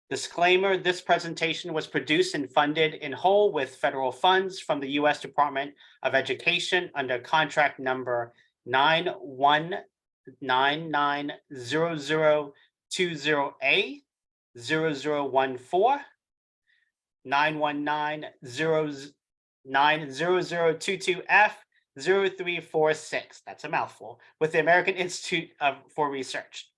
Disclaimer, this presentation was produced and funded in whole with federal funds from the U.S. Department of Education under contract number 91990020A 0014 9190022F 0346. That's a mouthful. With the American Institute for Research.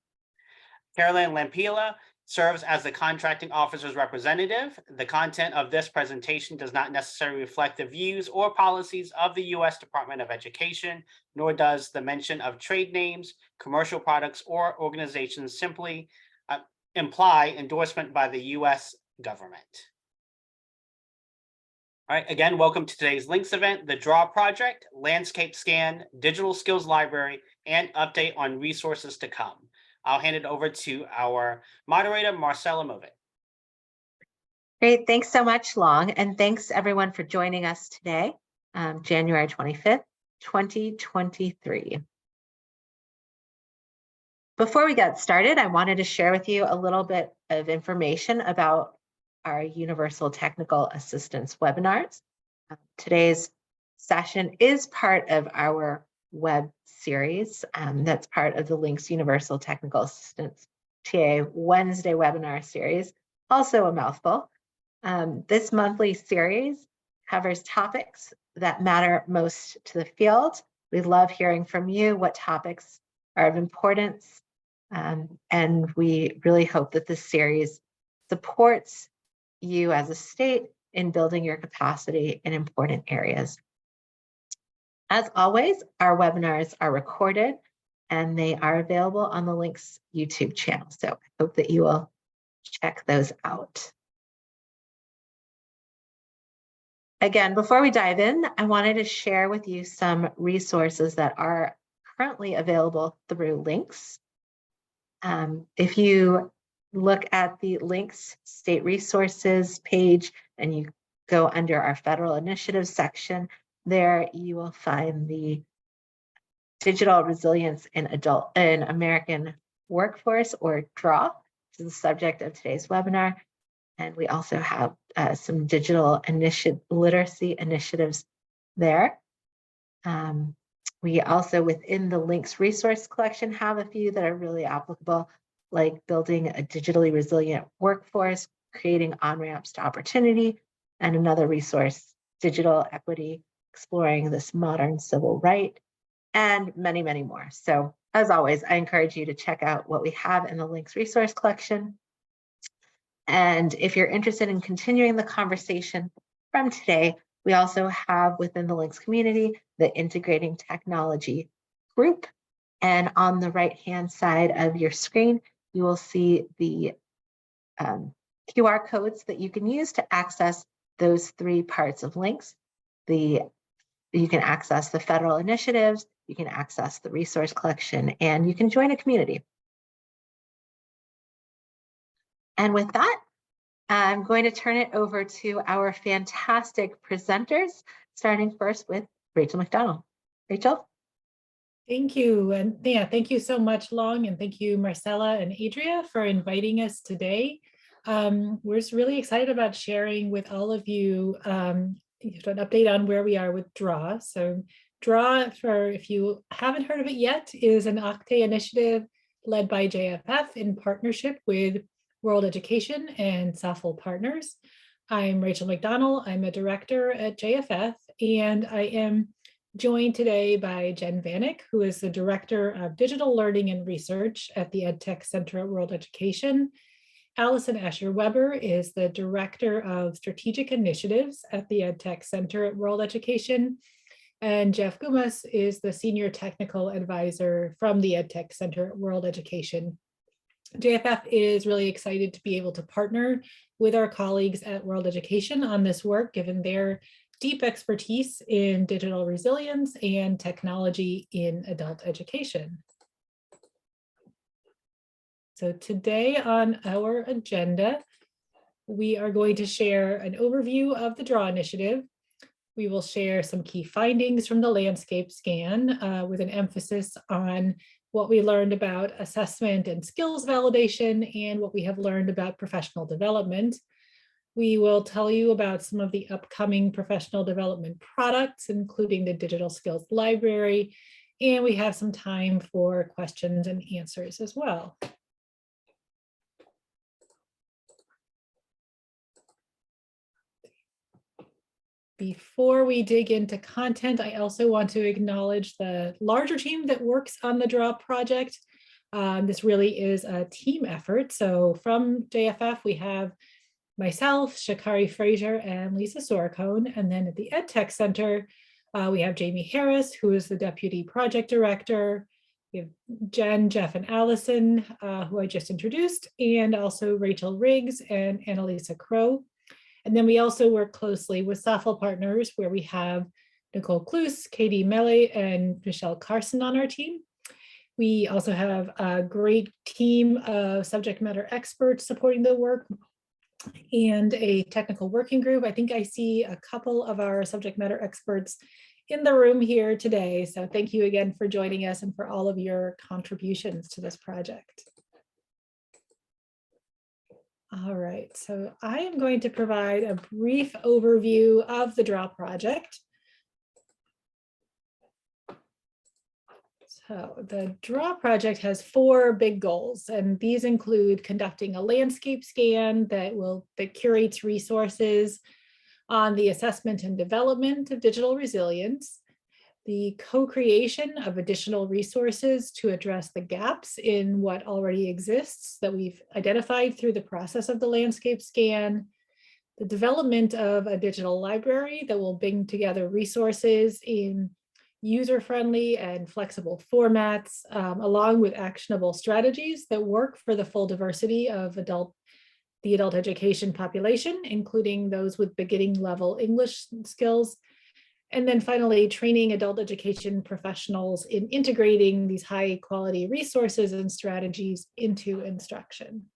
Caroline Lampila serves as the contracting officer's representative. The content of this presentation does not necessarily reflect the views or policies of the U.S. Department of Education, nor does the mention of trade names, commercial products, or organizations simply imply endorsement by the U.S. government. All right, again, welcome to today's links event, the DRAW project, landscape scan, digital skills library, and update on resources to come. I'll hand it over to our moderator, Marcella Movitt. Great, thanks so much, Long, and thanks everyone for joining us today, January 25th, 2023. Before we get started, I wanted to share with you a little bit of information about our Universal Technical Assistance webinars. Today's session is part of our web series that's part of the Links Universal Technical Assistance TA Wednesday webinar series, also a mouthful. This monthly series covers topics that matter most to the field. We love hearing from you what topics are of importance, and we really hope that this series supports you as a state in building your capacity in important areas. As always, our webinars are recorded and they are available on the Links YouTube channel. So I hope that you will check those out. Again, before we dive in, I wanted to share with you some resources that are currently available through Links. If you look at the Links State Resources page and you go under our Federal Initiatives section, there you will find the Digital Resilience in American Workforce, or DRAW, which is the subject of today's webinar. And we also have some digital literacy initiatives there. We also, within the Links resource collection, have a few that are really applicable, like building a digitally resilient workforce, creating on-ramps to opportunity, and another resource, digital equity, exploring this modern civil right, and many, many more. So as always, I encourage you to check out what we have in the Links resource collection. And if you're interested in continuing the conversation from today, we also have within the Links community, the Integrating Technology group. And on the right-hand side of your screen, you will see the QR codes that you can use to access those three parts of Links. You can access the federal initiatives, you can access the resource collection, and you can join a community. And with that, I'm going to turn it over to our fantastic presenters, starting first with Rachel McDonnell. Rachel? Thank you. And yeah, thank you so much, Long, and thank you, Marcella and Adria, for inviting us today. We're just really excited about sharing with all of you an update on where we are with DRAW. So DRAW, for if you haven't heard of it yet, is an At.The initiative led by JFF in partnership with World Education and SAFL partners. I'm Rachel McDonnell. I'm a director at JFF, and I am joined today by Jen Vanek, who is the Director of Digital Learning and Research at the EdTech Center at World Education. Allison Asher-Weber is the Director of Strategic Initiatives at the EdTech Center at World Education. And Jeff Gumas is the Senior Technical Advisor from the EdTech Center at World Education. JFF is really excited to be able to partner with our colleagues at World Education on this work, given their deep expertise in digital resilience and technology in adult education. So today on our agenda, we are going to share an overview of the DRAW initiative. We will share some key findings from the landscape scan with an emphasis on what we learned about assessment and skills validation, and what we have learned about professional development. We will tell you about some of the upcoming professional development products, including the Digital Skills Library, and we have some time for questions and answers as well. Before we dig into content, I also want to acknowledge the larger team that works on the DRAW project. This really is a team effort. So from JFF, we have myself, Shakari Fraser, and Lisa Sorcone. And then at the EdTech Center, we have Jamie Harris, who is the Deputy Project Director. We have Jen, Jeff, and Allison, who I just introduced, and also Rachel Riggs and Annalisa Crow. And then we also work closely with SAFL partners, where we have Nicole Kloos, Katie Mele, and Michelle Carson on our team. We also have a great team of subject matter experts supporting the work and a technical working group. I think I see a couple of our subject matter experts in the room here today. So thank you again for joining us and for all of your contributions to this project. All right, so I am going to provide a brief overview of the DRAW project. So the DRAW project has 4 big goals, and these include conducting a landscape scan that curates resources on the assessment and development of digital resilience, the co-creation of additional resources to address the gaps in what already exists that we've identified through the process of the landscape scan, the development of a digital library that will bring together resources in user-friendly and flexible formats, along with actionable strategies that work for the full diversity of the adult education population, including those with beginning level English skills. And then finally, training adult education professionals in integrating these high quality resources and strategies into instruction.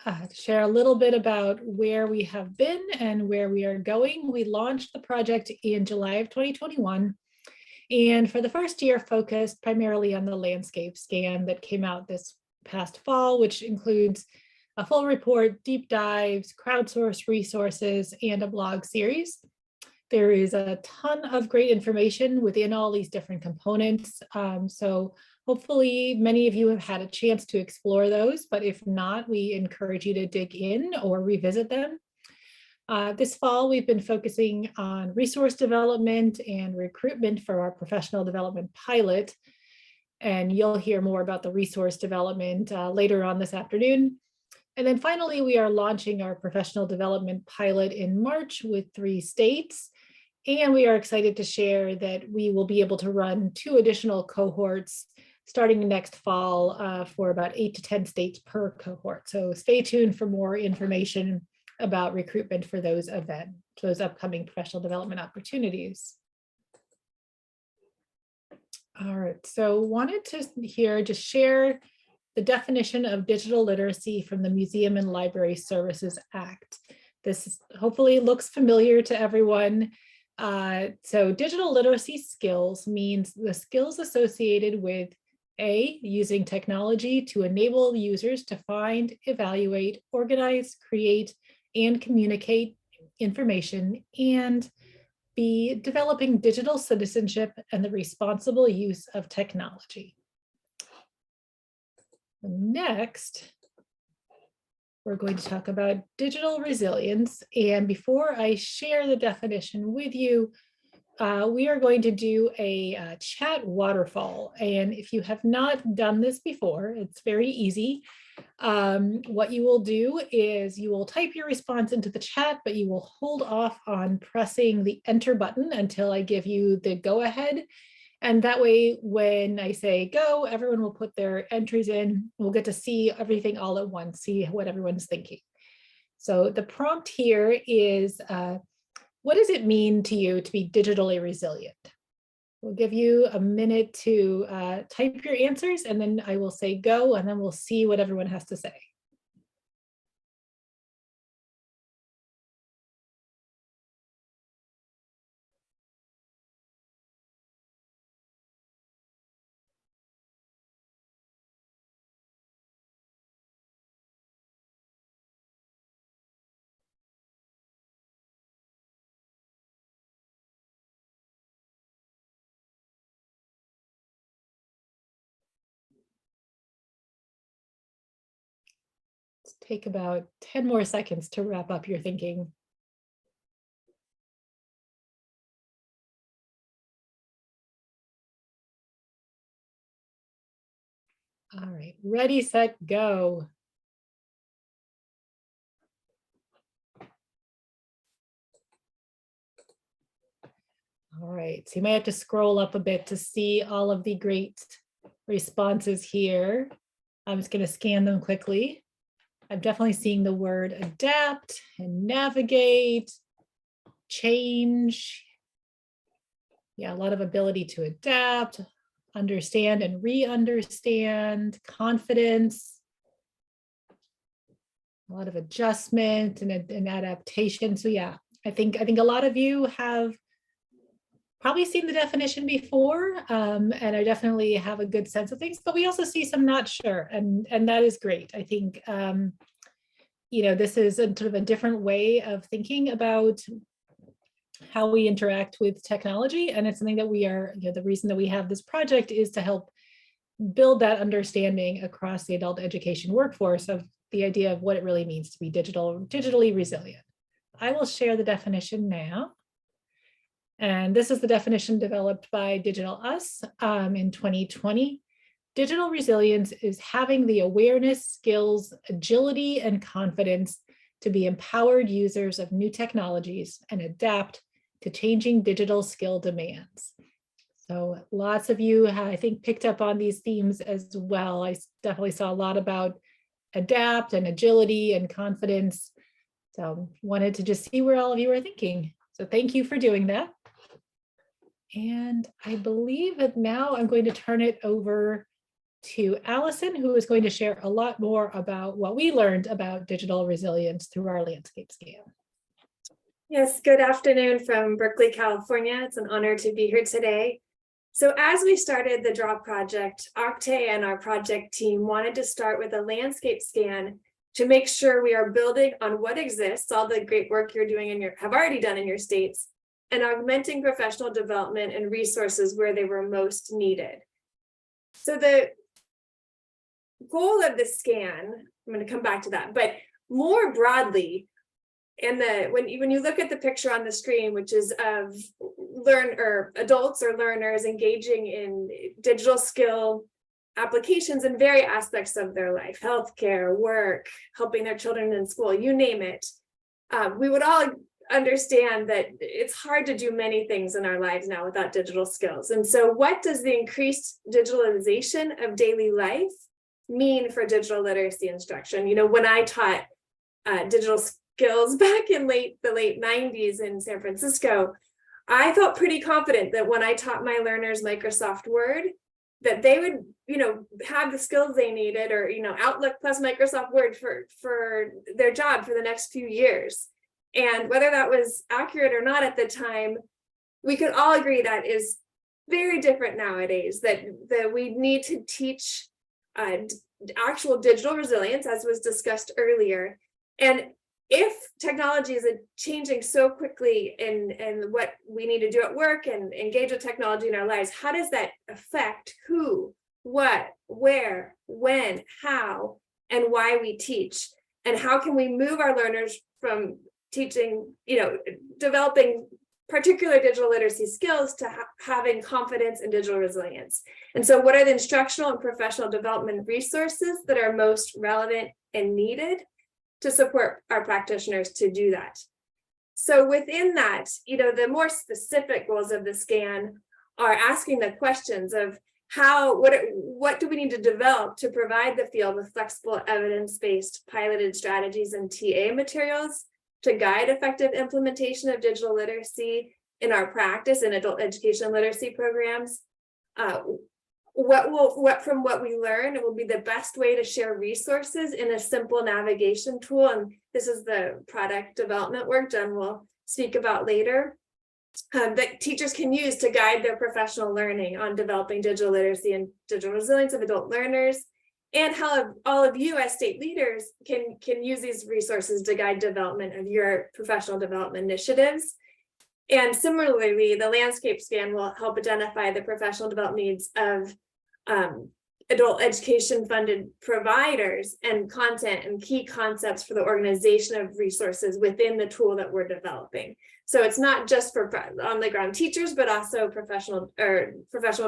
To share a little bit about where we have been and where we are going. We launched the project in July of 2021. And for the first year, focused primarily on the landscape scan that came out this past fall, which includes a full report, deep dives, crowdsourced resources, and a blog series. There is a ton of great information within all these different components. So hopefully many of you have had a chance to explore those, but if not, we encourage you to dig in or revisit them. This fall, we've been focusing on resource development and recruitment for our professional development pilot. And you'll hear more about the resource development later on this afternoon. And then finally, we are launching our professional development pilot in March with 3 states. And we are excited to share that we will be able to run 2 additional cohorts starting next fall for about 8 to 10 states per cohort. So stay tuned for more information about recruitment for those events, those upcoming professional development opportunities. All right, so wanted to here just share the definition of digital literacy from the Museum and Library Services Act. This hopefully looks familiar to everyone. So digital literacy skills means the skills associated with A, using technology to enable users to find, evaluate, organize, create, and communicate information, and B, developing digital citizenship and the responsible use of technology. Next, we're going to talk about digital resilience. And before I share the definition with you, we are going to do a chat waterfall. And if you have not done this before, it's very easy. What you will do is you will type your response into the chat, but you will hold off on pressing the enter button until I give you the go ahead. And that way, when I say go, everyone will put their entries in. We'll get to see everything all at once, see what everyone's thinking. So the prompt here is, what does it mean to you to be digitally resilient? We'll give you a minute to type your answers, and then I will say go, and then we'll see what everyone has to say. take about 10 more seconds to wrap up your thinking. All right, ready, set, go. All right, so you may have to scroll up a bit to see all of the great responses here. I'm just going to scan them quickly. I'm definitely seeing the word adapt and navigate, change. Yeah, a lot of ability to adapt, understand and re-understand, confidence, a lot of adjustment and adaptation. So yeah, I think a lot of you have probably seen the definition before, and I definitely have a good sense of things, but we also see some not sure, and that is great. I think, this is a sort of a different way of thinking about how we interact with technology, and it's something that we are, the reason that we have this project is to help build that understanding across the adult education workforce of the idea of what it really means to be digitally resilient. I will share the definition now. And this is the definition developed by Digital Us in 2020. Digital resilience is having the awareness, skills, agility, and confidence to be empowered users of new technologies and adapt to changing digital skill demands. So lots of you, I think, picked up on these themes as well. I definitely saw a lot about adapt and agility and confidence. So wanted to just see where all of you are thinking. So thank you for doing that. And I believe that now I'm going to turn it over to Allison, who is going to share a lot more about what we learned about digital resilience through our landscape scan. Yes, good afternoon from Berkeley, California. It's an honor to be here today. So as we started the DRAW project, At.The and our project team wanted to start with a landscape scan to make sure we are building on what exists, all the great work you're doing have already done in your states, and augmenting professional development and resources where they were most needed. So the goal of the scan, I'm going to come back to that, but more broadly, when you look at the picture on the screen, which is of adults or learners engaging in digital skill applications in various aspects of their life, healthcare, work, helping their children in school, you name it, we would all understand that it's hard to do many things in our lives now without digital skills. And so what does the increased digitalization of daily life mean for digital literacy instruction? When I taught digital skills back in the late 90s in San Francisco, I felt pretty confident that when I taught my learners Microsoft Word, that they would, have the skills they needed, or, Outlook plus Microsoft Word for their job for the next few years. And whether that was accurate or not at the time, we could all agree that is very different nowadays, that we need to teach actual digital resilience, as was discussed earlier. And if technology is changing so quickly in what we need to do at work and engage with technology in our lives, how does that affect who, what, where, when, how, and why we teach? And how can we move our learners from teaching, developing particular digital literacy skills to having confidence in digital resilience? And so what are the instructional and professional development resources that are most relevant and needed to support our practitioners to do that? So within that, the more specific goals of the scan are asking the questions of what do we need to develop to provide the field with flexible evidence-based piloted strategies and TA materials to guide effective implementation of digital literacy in our practice in adult education literacy programs. From what we learn, it will be the best way to share resources in a simple navigation tool. And this is the product development work Jen will speak about later, that teachers can use to guide their professional learning on developing digital literacy and digital resilience of adult learners, and how all of you as state leaders can use these resources to guide development of your professional development initiatives. And similarly, the landscape scan will help identify the professional development needs of adult education funded providers and content and key concepts for the organization of resources within the tool that we're developing. So it's not just for on the ground teachers, but also professional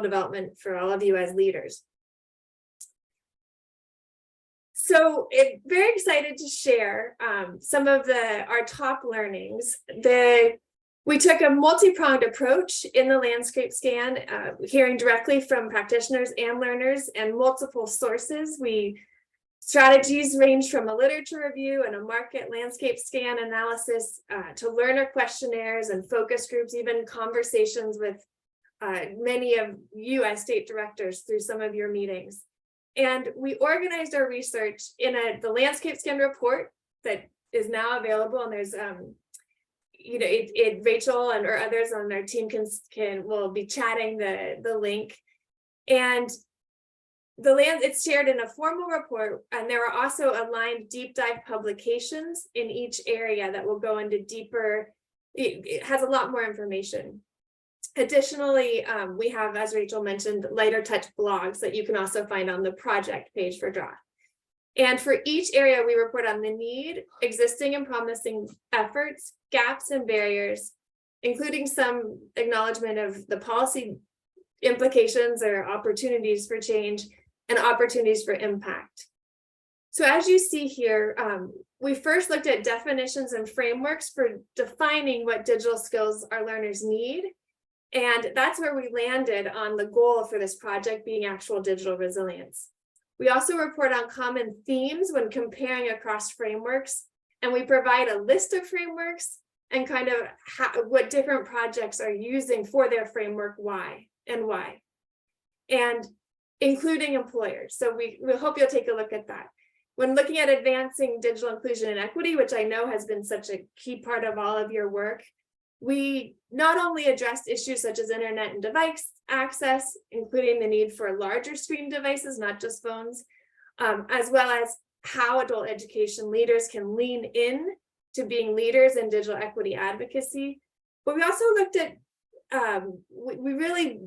development for all of you as leaders. So very excited to share some of our top learnings. We took a multi-pronged approach in the landscape scan, hearing directly from practitioners and learners and multiple sources. Strategies range from a literature review and a market landscape scan analysis to learner questionnaires and focus groups, even conversations with many of you as state directors through some of your meetings. And we organized our research in the landscape scan report that is now available. And there's, Rachel or others on our team will be chatting the link. And it's shared in a formal report, and there are also aligned deep dive publications in each area that will go into deeper. It has a lot more information. Additionally, we have, as Rachel mentioned, lighter touch blogs that you can also find on the project page for draft. And for each area, we report on the need, existing and promising efforts, gaps and barriers, including some acknowledgement of the policy implications or opportunities for change and opportunities for impact. So as you see here, we first looked at definitions and frameworks for defining what digital skills our learners need. And that's where we landed on the goal for this project being actual digital resilience. We also report on common themes when comparing across frameworks, and we provide a list of frameworks and kind of what different projects are using for their framework, why, and including employers. So we hope you'll take a look at that. When looking at advancing digital inclusion and equity, which I know has been such a key part of all of your work, we not only addressed issues such as internet and device access, including the need for larger screen devices, not just phones, as well as how adult education leaders can lean in to being leaders in digital equity advocacy. But we also looked at, we really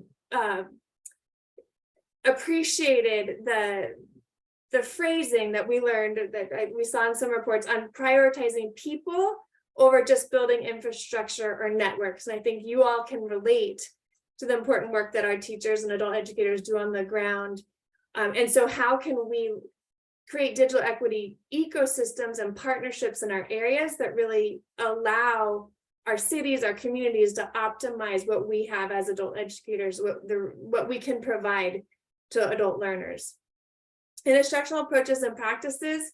appreciated the phrasing that we learned, that we saw in some reports, on prioritizing people over just building infrastructure or networks. And I think you all can relate to the important work that our teachers and adult educators do on the ground. And so how can we create digital equity ecosystems and partnerships in our areas that really allow our cities, our communities to optimize what we have as adult educators, what we can provide to adult learners. In instructional approaches and practices,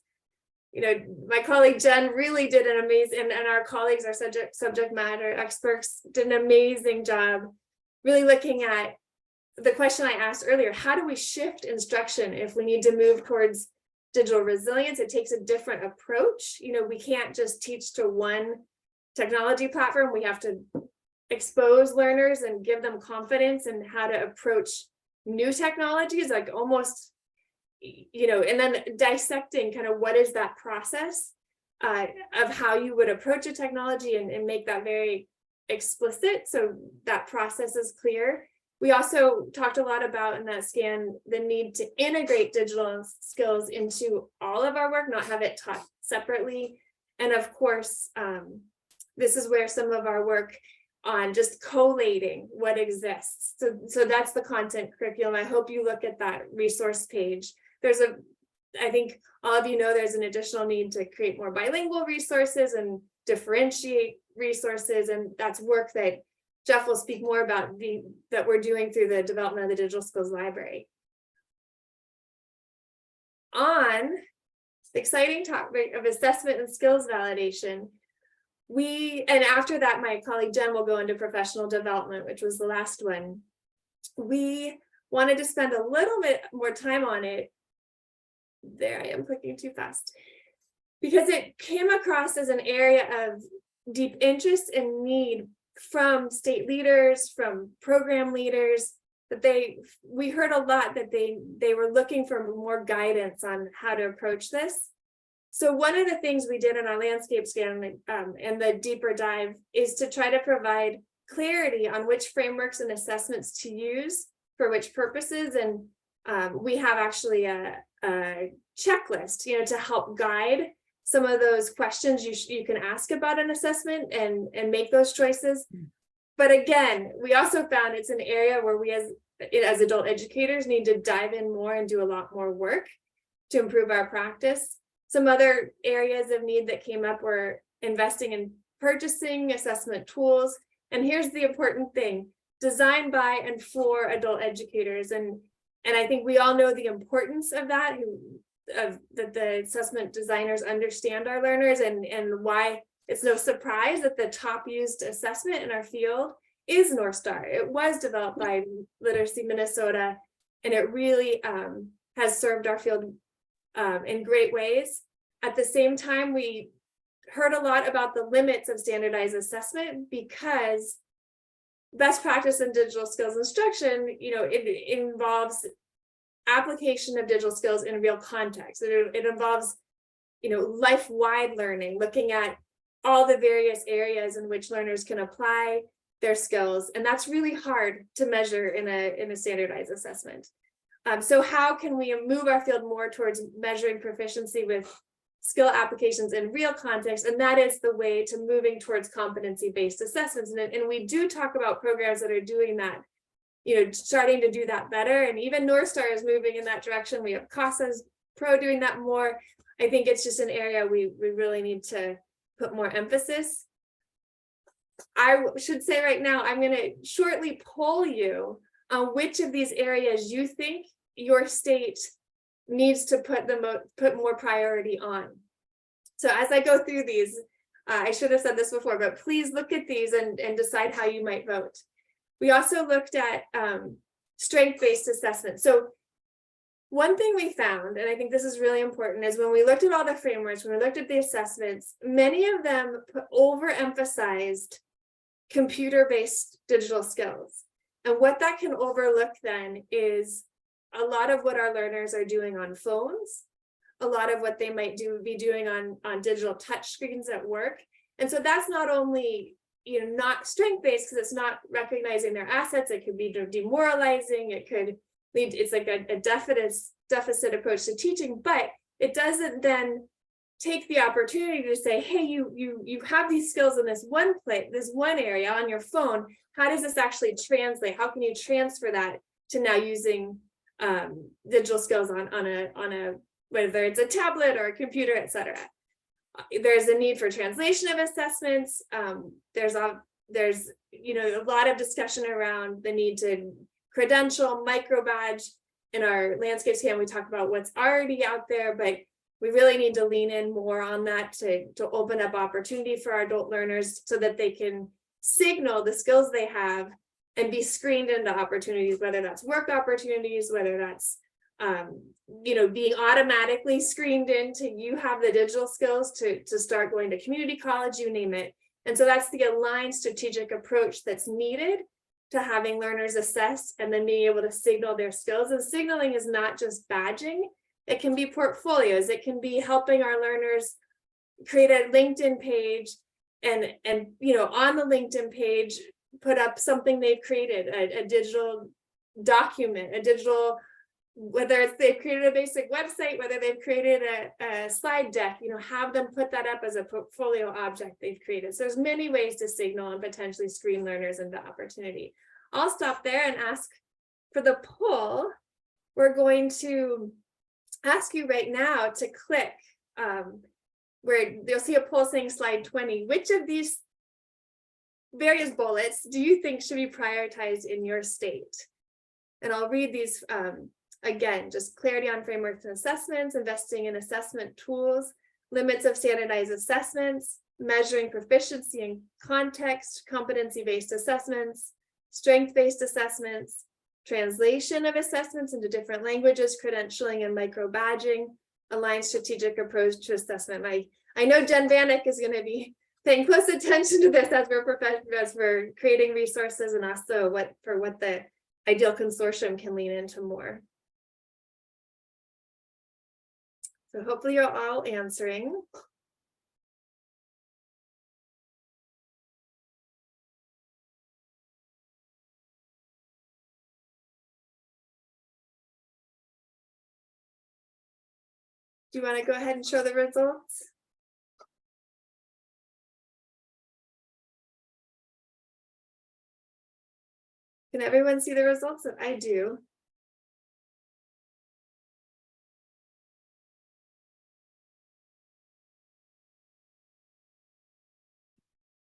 my colleague Jen really did an amazing, and our colleagues, our subject matter experts, did an amazing job really looking at the question I asked earlier: how do we shift instruction if we need to move towards digital resilience? It takes a different approach. We can't just teach to one technology platform. We have to expose learners and give them confidence in how to approach new technologies, like almost, and then dissecting kind of what is that process of how you would approach a technology and make that very explicit so that process is clear. We also talked a lot about in that scan the need to integrate digital skills into all of our work, not have it taught separately. And of course, this is where some of our work on just collating what exists. So that's the content curriculum. I hope you look at that resource page. I think all of you know there's an additional need to create more bilingual resources and differentiate resources. And that's work that Jeff will speak more about that we're doing through the development of the Digital Skills Library. On the exciting topic of assessment and skills validation, and after that, my colleague Jen will go into professional development, which was the last one. We wanted to spend a little bit more time on it. There, I am clicking too fast, because it came across as an area of deep interest and need from state leaders, from program leaders, that we heard a lot that they were looking for more guidance on how to approach this. So one of the things we did in our landscape scan and the deeper dive is to try to provide clarity on which frameworks and assessments to use for which purposes, and we have actually a checklist, to help guide some of those questions you can ask about an assessment and make those choices. But again, we also found it's an area where we as adult educators need to dive in more and do a lot more work to improve our practice. Some other areas of need that came up were investing in purchasing assessment tools. And here's the important thing: designed by and for adult educators. And I think we all know the importance of that, that the assessment designers understand our learners, and why it's no surprise that the top used assessment in our field is North Star. It was developed by Literacy Minnesota, and it really has served our field in great ways. At the same time, we heard a lot about the limits of standardized assessment, because best practice in digital skills instruction, it involves application of digital skills in real context. It involves, life-wide learning, looking at all the various areas in which learners can apply their skills, and that's really hard to measure in a standardized assessment. So how can we move our field more towards measuring proficiency with skill applications in real context? And that is the way to moving towards competency-based assessments. And we do talk about programs that are doing that, starting to do that better. And even North Star is moving in that direction. We have CASA's Pro doing that more. I think it's just an area we really need to put more emphasis. I should say right now, I'm going to shortly poll you on which of these areas you think your state needs to put more priority on. So as I go through these, I should have said this before, but please look at these and decide how you might vote. We also looked at strength-based assessment. So one thing we found, and I think this is really important, is when we looked at all the frameworks, when we looked at the assessments, many of them overemphasized computer-based digital skills. And what that can overlook then is a lot of what our learners are doing on phones, a lot of what they might be doing on digital touch screens at work. And so that's not only not strength-based, because it's not recognizing their assets. It could be demoralizing. It could lead, it's like a deficit approach to teaching, but it doesn't then take the opportunity to say, hey, you have these skills in this one place, this one area on your phone. How does this actually translate? How can you transfer that to now using digital skills on a whether it's a tablet or a computer, et cetera? There's a need for translation of assessments. There's a lot of discussion around the need to credential, micro badge. In our landscape scan, we talk about what's already out there, but we really need to lean in more on that to open up opportunity for our adult learners so that they can signal the skills they have and be screened into opportunities, whether that's work opportunities, whether that's being automatically screened into, you have the digital skills to start going to community college, you name it. And so that's the aligned strategic approach that's needed to having learners assess and then being able to signal their skills. And signaling is not just badging. It can be portfolios. It can be helping our learners create a LinkedIn page and on the LinkedIn page, put up something they've created, a digital document, whether it's they've created a basic website, whether they've created a slide deck, have them put that up as a portfolio object they've created. So there's many ways to signal and potentially screen learners into opportunity. I'll stop there and ask for the poll. We're going to ask you right now to click where you'll see a poll saying slide 20. Which of these various bullets do you think should be prioritized in your state? And I'll read these again, just clarity on frameworks and assessments, investing in assessment tools, limits of standardized assessments, measuring proficiency in context, competency-based assessments, strength-based assessments, translation of assessments into different languages, credentialing and micro badging, aligned strategic approach to assessment. I know Jen Vanek is going to be paying close attention to this as we're creating resources, and also what the ideal consortium can lean into more. So hopefully you're all answering. Do you want to go ahead and show the results? Can everyone see the results? I do.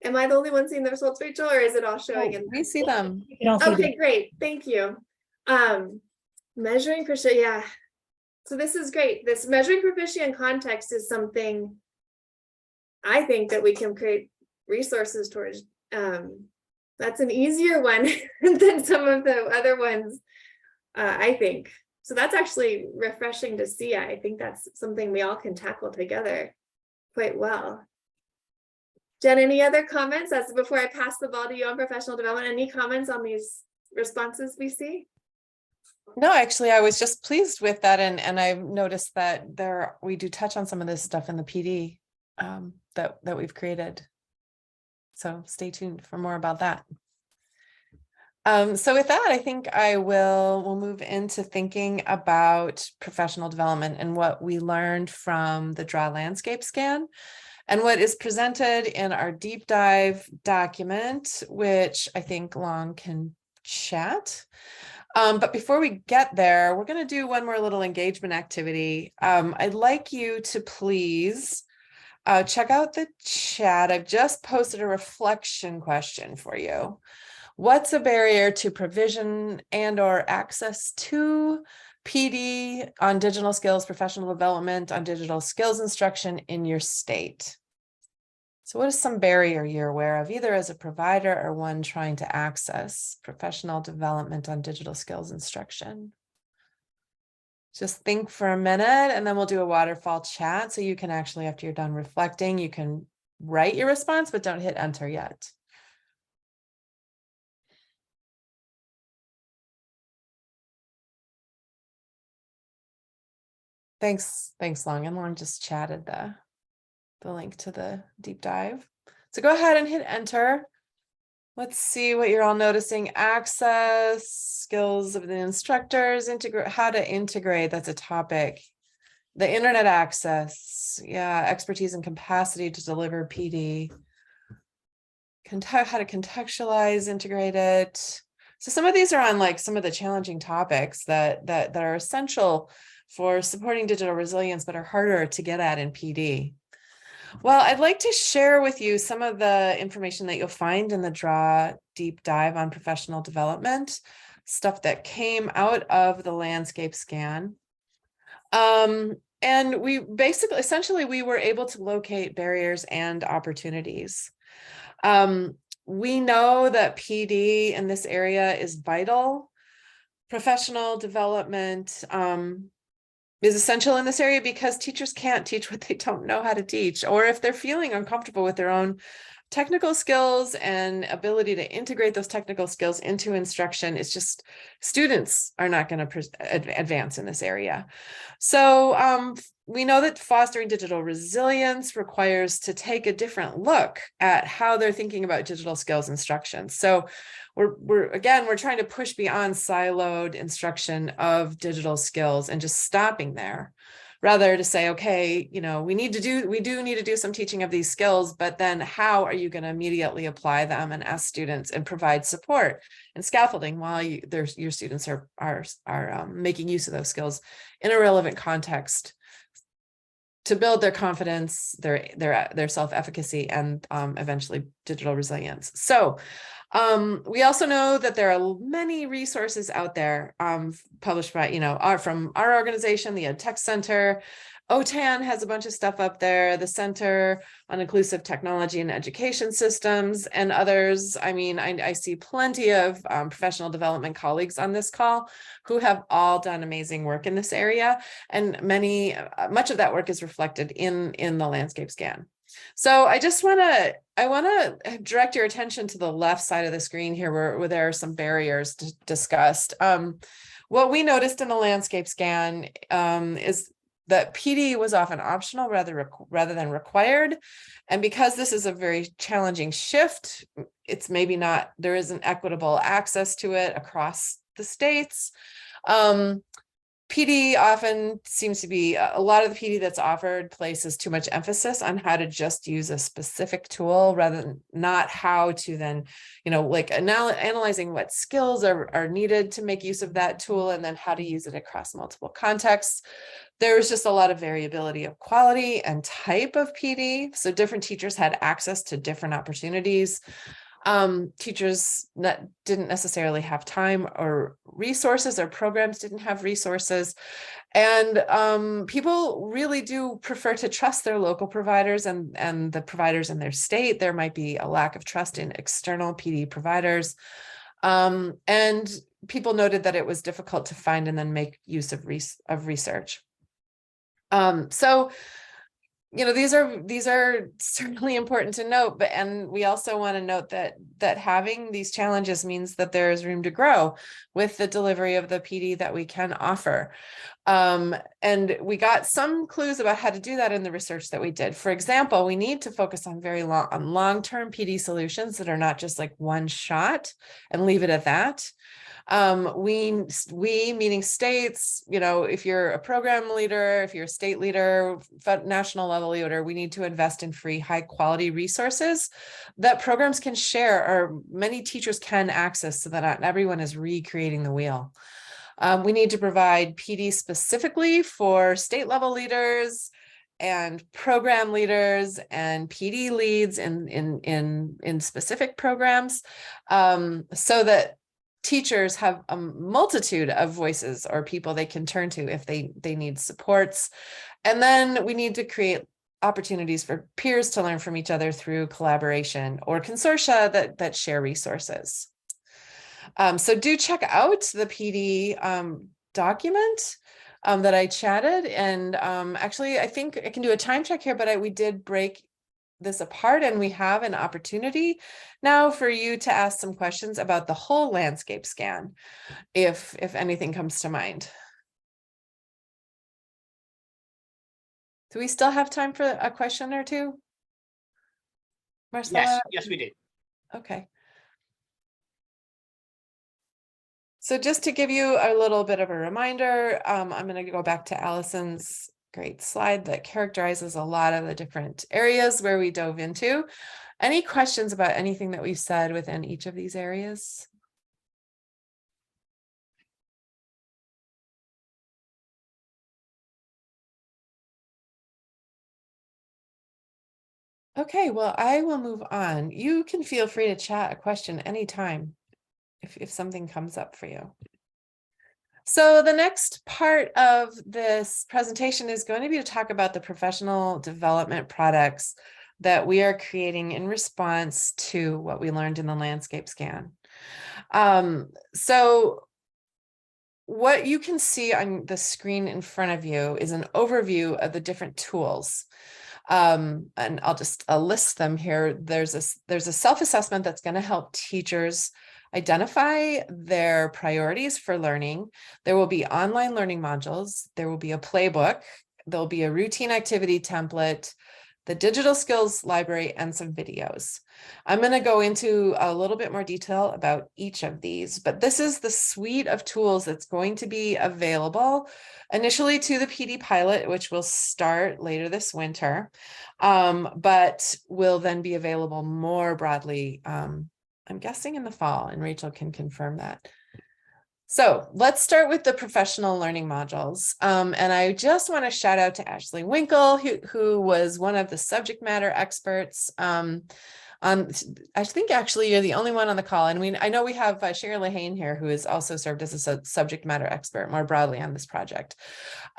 Am I the only one seeing the results, Rachel, or is it all showing in? We see them. You can all see Okay, great. Thank you. Measuring proficiency, yeah. So this is great. This measuring proficiency in context is something I think that we can create resources towards. That's an easier one than some of the other ones, I think. So that's actually refreshing to see. I think that's something we all can tackle together quite well. Jen, any other comments as before I pass the ball to you on professional development? Any comments on these responses we see? No, actually, I was just pleased with that, and I've noticed that we do touch on some of this stuff in the PD that we've created. So stay tuned for more about that. So with that, I think we'll move into thinking about professional development and what we learned from the Draw Landscape Scan and what is presented in our deep dive document, which I think Long can chat. But before we get there, we're going to do one more little engagement activity. I'd like you to please check out the chat. I've just posted a reflection question for you. What's a barrier to provision and/or access to PD on digital skills, professional development, on digital skills instruction in your state? So what is some barrier you're aware of, either as a provider or one trying to access professional development on digital skills instruction? Just think for a minute, and then we'll do a waterfall chat. So you can actually, after you're done reflecting, you can write your response, but don't hit enter yet. Thanks, Long. And Long just chatted the link to the deep dive. So go ahead and hit enter. Let's see what you're all noticing. Access, skills of the instructors, how to integrate, that's a topic. The internet access, yeah, expertise and capacity to deliver PD. How to contextualize, integrate it. So some of these are on like some of the challenging topics that are essential for supporting digital resilience, but are harder to get at in PD. Well, I'd like to share with you some of the information that you'll find in the Draw deep dive on professional development, stuff that came out of the landscape scan. And we essentially, we were able to locate barriers and opportunities. We know that PD in this area is vital. Professional development is essential in this area because teachers can't teach what they don't know how to teach, or if they're feeling uncomfortable with their own technical skills and ability to integrate those technical skills into instruction, it's just students are not going to advance in this area. So we know that fostering digital resilience requires to take a different look at how they're thinking about digital skills instruction. So we're trying to push beyond siloed instruction of digital skills and just stopping there, rather to say, okay, you know, we do need to do some teaching of these skills, but then how are you going to immediately apply them and ask students and provide support and scaffolding while your students are making use of those skills in a relevant context to build their confidence, their self-efficacy, and eventually digital resilience. So we also know that there are many resources out there published by, from our organization, the EdTech Center. OTAN has a bunch of stuff up there, the Center on Inclusive Technology and Education Systems, and others. I mean, I see plenty of professional development colleagues on this call who have all done amazing work in this area, and much of that work is reflected in the landscape scan. So I want to direct your attention to the left side of the screen here where there are some barriers discussed. What we noticed in the landscape scan is that PD was often optional rather than required. And because this is a very challenging shift, it's maybe not, there isn't equitable access to it across the states. PD often seems to be a lot of the PD that's offered places too much emphasis on how to just use a specific tool rather than not how to then, like analyzing what skills are needed to make use of that tool and then how to use it across multiple contexts. There was just a lot of variability of quality and type of PD. So different teachers had access to different opportunities. Teachers that didn't necessarily have time or resources, or programs didn't have resources. And people really do prefer to trust their local providers and the providers in their state. There might be a lack of trust in external PD providers. And people noted that it was difficult to find and then make use of research. So these are certainly important to note, and we also want to note that having these challenges means that there is room to grow with the delivery of the PD that we can offer. And we got some clues about how to do that in the research that we did. For example, we need to focus on long-term PD solutions that are not just like one shot and leave it at that. We meaning states, if you're a program leader, if you're a state leader, national level leader, we need to invest in free, high quality resources that programs can share or many teachers can access so that not everyone is recreating the wheel. We need to provide PD specifically for state level leaders and program leaders and PD leads in specific programs, so that teachers have a multitude of voices or people they can turn to if they need supports. And then we need to create opportunities for peers to learn from each other through collaboration or consortia that share resources. So do check out the PD document that I chatted. And actually, I think I can do a time check here, but we did break this apart, and we have an opportunity now for you to ask some questions about the whole landscape scan, if anything comes to mind. Do we still have time for a question or two? Marcella? Yes, we did. Okay. So just to give you a little bit of a reminder, I'm going to go back to Allison's great slide that characterizes a lot of the different areas where we dove into. Any questions about anything that we've said within each of these areas? Okay, well, I will move on. You can feel free to chat a question anytime if something comes up for you. So the next part of this presentation is going to be to talk about the professional development products that we are creating in response to what we learned in the landscape scan. So what you can see on the screen in front of you is an overview of the different tools. And I'll list them here. There's a self-assessment that's going to help teachers identify their priorities for learning. There will be online learning modules. There will be a playbook. There'll be a routine activity template, the digital skills library, and some videos. I'm going to go into a little bit more detail about each of these, but this is the suite of tools that's going to be available initially to the PD pilot, which will start later this winter, but will then be available more broadly, I'm guessing in the fall, and Rachel can confirm that. So let's start with the professional learning modules. And I just want to shout out to Ashley Winkle, who was one of the subject matter experts. I think actually you're the only one on the call. And I know we have Sherry Lehane here, who has also served as a subject matter expert more broadly on this project.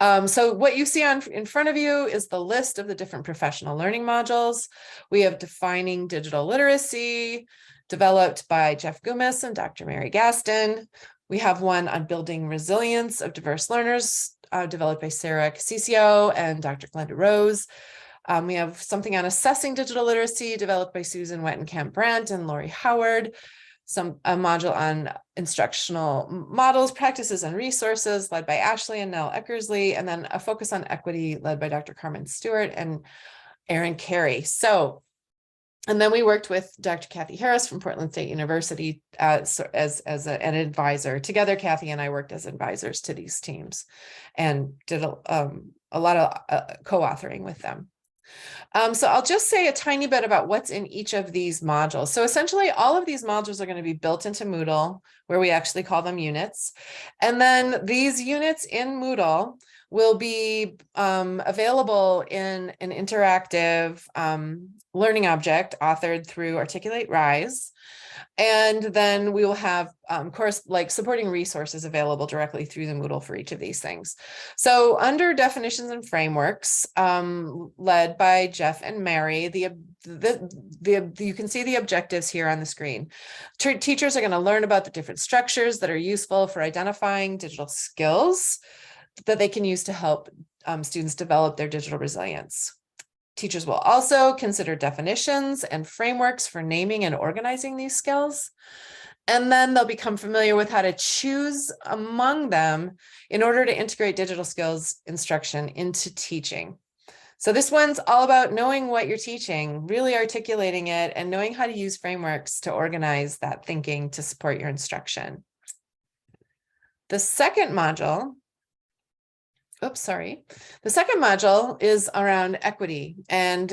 So what you see in front of you is the list of the different professional learning modules. We have defining digital literacy, developed by Jeff Gumas and Dr. Mary Gaston. We have one on building resilience of diverse learners, developed by Sarah Casisio and Dr. Glenda Rose. We have something on assessing digital literacy, developed by Susan Wettenkamp-Brandt and Lori Howard. A module on instructional models, practices, and resources, led by Ashley and Nell Eckersley, and then a focus on equity, led by Dr. Carmen Stewart and Erin Carey. So And then we worked with Dr. Kathy Harris from Portland State University as an advisor. Together, Kathy and I worked as advisors to these teams and did a lot of co-authoring with them. So I'll just say a tiny bit about what's in each of these modules. So essentially, all of these modules are going to be built into Moodle, where we actually call them units. And then these units in Moodle will be available in an interactive learning object authored through Articulate Rise. And then we will have, of course, like supporting resources available directly through the Moodle for each of these things. So under definitions and frameworks, led by Jeff and Mary, you can see the objectives here on the screen. Teachers are going to learn about the different structures that are useful for identifying digital skills that they can use to help students develop their digital resilience. Teachers will also consider definitions and frameworks for naming and organizing these skills. And then they'll become familiar with how to choose among them in order to integrate digital skills instruction into teaching. So this one's all about knowing what you're teaching, really articulating it, and knowing how to use frameworks to organize that thinking to support your instruction. The second module, the second module is around equity, and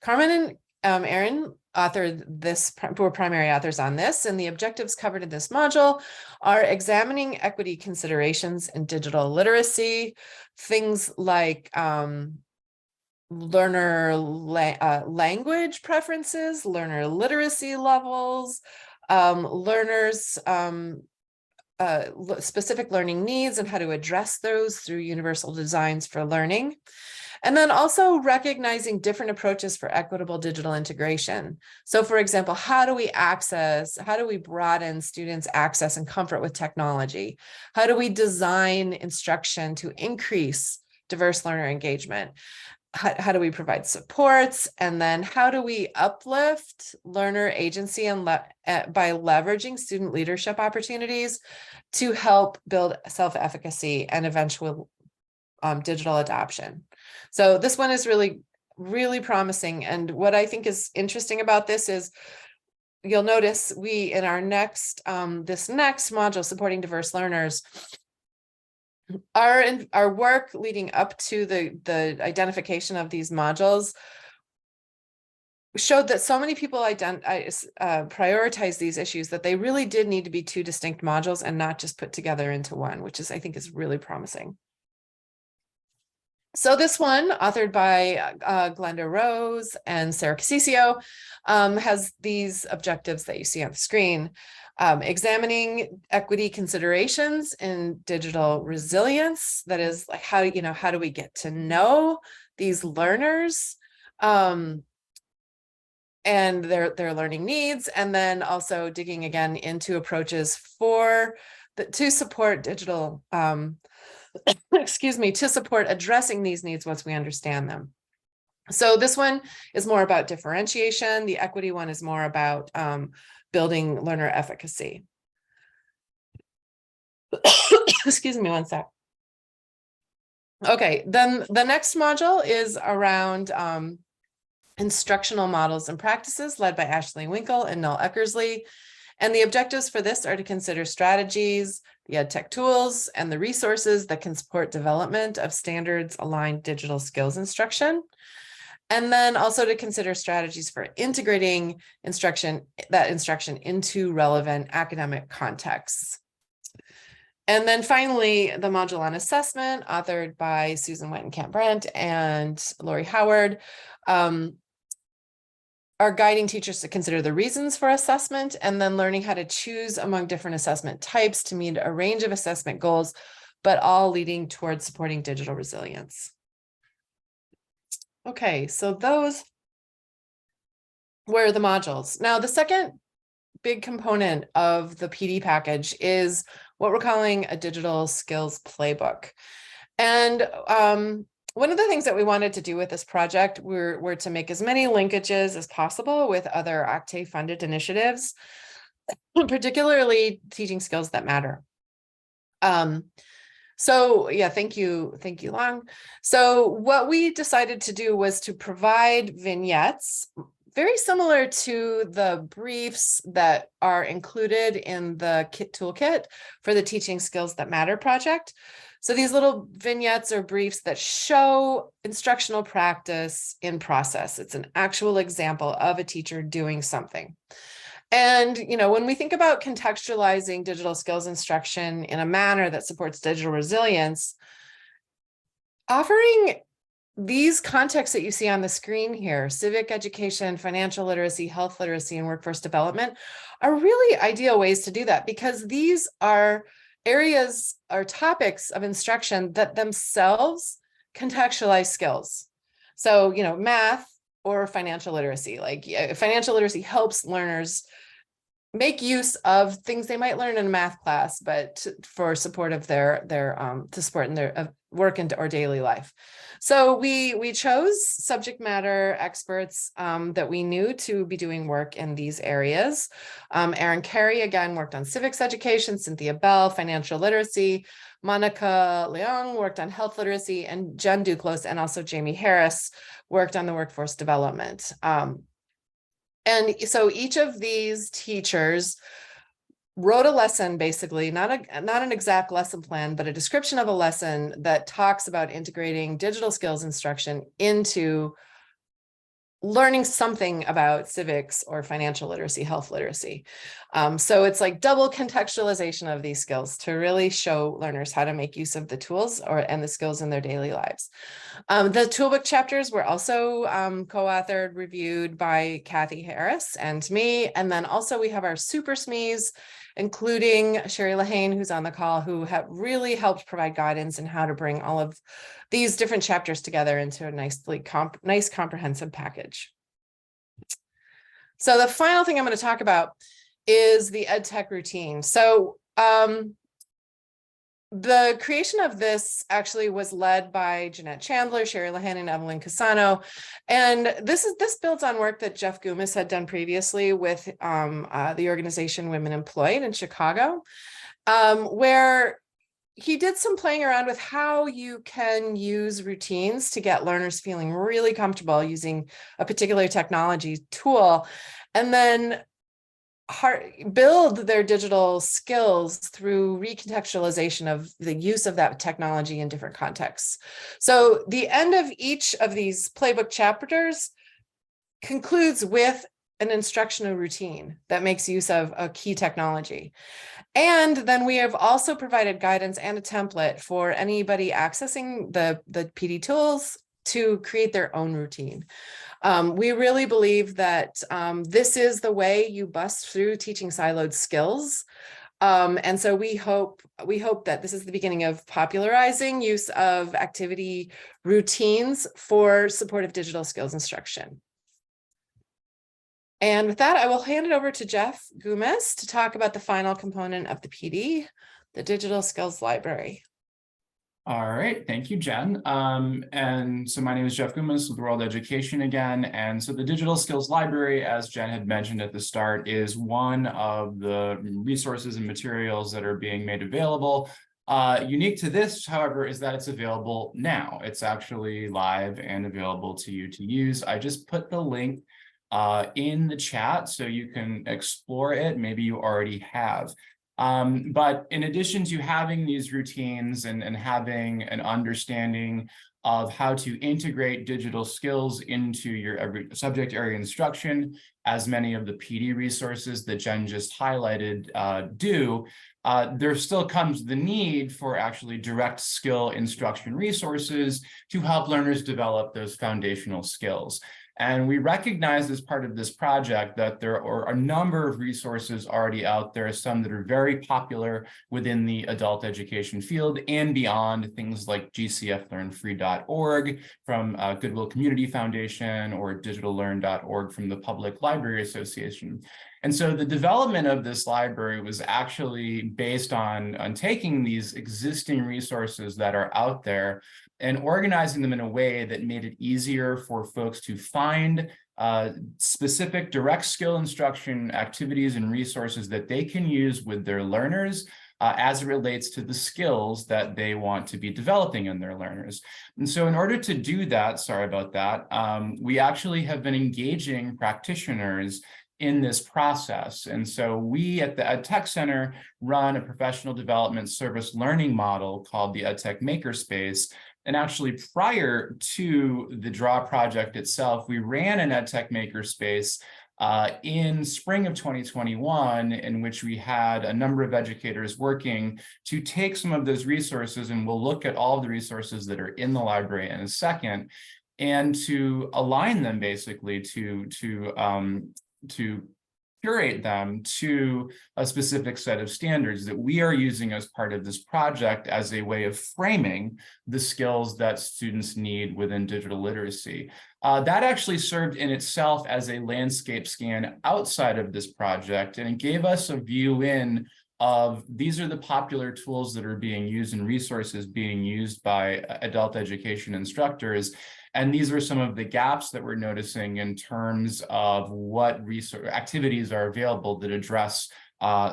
Carmen and Erin authored this, were primary authors on this, and the objectives covered in this module are examining equity considerations in digital literacy, things like learner language preferences, learner literacy levels, learners specific learning needs and how to address those through universal designs for learning. And then also recognizing different approaches for equitable digital integration. So for example, how do we broaden students' access and comfort with technology? How do we design instruction to increase diverse learner engagement? How do we provide supports? And then how do we uplift learner agency and by leveraging student leadership opportunities to help build self-efficacy and eventual digital adoption? So this one is really, really promising. And what I think is interesting about this is you'll notice we, in our next, this next module, supporting diverse learners, our work leading up to the identification of these modules showed that so many people prioritize these issues that they really did need to be two distinct modules and not just put together into one, which is, I think, is really promising. So this one, authored by Glenda Rose and Sarah Casisio, has these objectives that you see on the screen. Examining equity considerations in digital resilience. That is, like, how do we get to know these learners and their learning needs, and then also digging again into approaches to support digital to support addressing these needs once we understand them. So this one is more about differentiation. The equity one is more about building learner efficacy. Excuse me one sec. Okay, then the next module is around instructional models and practices, led by Ashley Winkle and Noel Eckersley. And the objectives for this are to consider strategies, the EdTech tools, and the resources that can support development of standards-aligned digital skills instruction. And then also to consider strategies for integrating instruction into relevant academic contexts. And then finally, the module on assessment, authored by Susan Wentenkamp-Brandt and Lori Howard, are guiding teachers to consider the reasons for assessment and then learning how to choose among different assessment types to meet a range of assessment goals, but all leading towards supporting digital resilience. Okay, so those were the modules. Now, the second big component of the PD package is what we're calling a digital skills playbook. And one of the things that we wanted to do with this project were to make as many linkages as possible with other At.There funded initiatives, particularly teaching skills that matter. So yeah, thank you, Long. So what we decided to do was to provide vignettes very similar to the briefs that are included in the kit toolkit for the Teaching Skills That Matter project. So these little vignettes or briefs that show instructional practice in process. It's an actual example of a teacher doing something. And, when we think about contextualizing digital skills instruction in a manner that supports digital resilience, offering these contexts that you see on the screen here, civic education, financial literacy, health literacy, and workforce development, are really ideal ways to do that, because these are areas or topics of instruction that themselves contextualize skills. So, math or financial literacy, financial literacy helps learners make use of things they might learn in a math class, but for support of their to support in their work or daily life. So we chose subject matter experts that we knew to be doing work in these areas. Erin Carey, again, worked on civics education, Cynthia Bell, financial literacy, Monica Leong worked on health literacy, and Jen Duclos and also Jamie Harris worked on the workforce development. And so each of these teachers wrote a lesson, basically, not an exact lesson plan, but a description of a lesson that talks about integrating digital skills instruction into learning something about civics or financial literacy, health literacy. So it's like double contextualization of these skills to really show learners how to make use of the tools and the skills in their daily lives. The toolbook chapters were also co-authored, reviewed by Kathy Harris and me. And then also we have our super SMEs, including Sherry Lahane, who's on the call, who have really helped provide guidance in how to bring all of these different chapters together into a nice comprehensive package. So the final thing I'm going to talk about is the EdTech routine. So the creation of this actually was led by Jeanette Chandler, Sherry Lahane, and Evelyn Casano. And this builds on work that Jeff Gumas had done previously with the organization Women Employed in Chicago, where he did some playing around with how you can use routines to get learners feeling really comfortable using a particular technology tool, and then build their digital skills through recontextualization of the use of that technology in different contexts. So the end of each of these playbook chapters concludes with an instructional routine that makes use of a key technology. And then we have also provided guidance and a template for anybody accessing the PD tools to create their own routine. We really believe that this is the way you bust through teaching siloed skills. And so we hope that this is the beginning of popularizing use of activity routines for supportive digital skills instruction. And with that, I will hand it over to Jeff Gumas to talk about the final component of the PD, the Digital Skills Library. All right, thank you, Jen. And so my name is Jeff Gumas with World Education again. And so the Digital Skills Library, as Jen had mentioned at the start, is one of the resources and materials that are being made available. Unique to this, however, is that it's available now. It's actually live and available to you to use. I just put the link in the chat so you can explore it. Maybe you already have. But in addition to having these routines and having an understanding of how to integrate digital skills into your every subject area instruction, as many of the PD resources that Jen just highlighted do, there still comes the need for actually direct skill instruction resources to help learners develop those foundational skills. And we recognize as part of this project that there are a number of resources already out there, some that are very popular within the adult education field and beyond, things like gcflearnfree.org from Goodwill Community Foundation or digitallearn.org from the Public Library Association. And so the development of this library was actually based on taking these existing resources that are out there and organizing them in a way that made it easier for folks to find specific direct skill instruction activities and resources that they can use with their learners as it relates to the skills that they want to be developing in their learners. And so in order to do that, sorry about that, we actually have been engaging practitioners in this process. And so we at the EdTech Center run a professional development service learning model called the EdTech Maker Space. And actually prior to the DRAW project itself, we ran an EdTech Maker Space in spring of 2021, in which we had a number of educators working to take some of those resources, and we'll look at all of the resources that are in the library in a second, and to align them basically to curate them to a specific set of standards that we are using as part of this project as a way of framing the skills that students need within digital literacy. That actually served in itself as a landscape scan outside of this project, and it gave us a view in of these are the popular tools that are being used and resources being used by adult education instructors. And these are some of the gaps that we're noticing in terms of what resource activities are available that address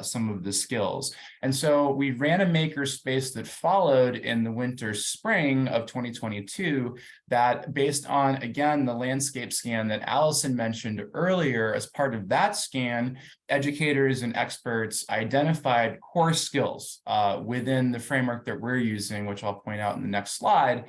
some of the skills. And so we ran a maker space that followed in the winter spring of 2022 that, based on, again, the landscape scan that Allison mentioned earlier, as part of that scan, educators and experts identified core skills within the framework that we're using, which I'll point out in the next slide.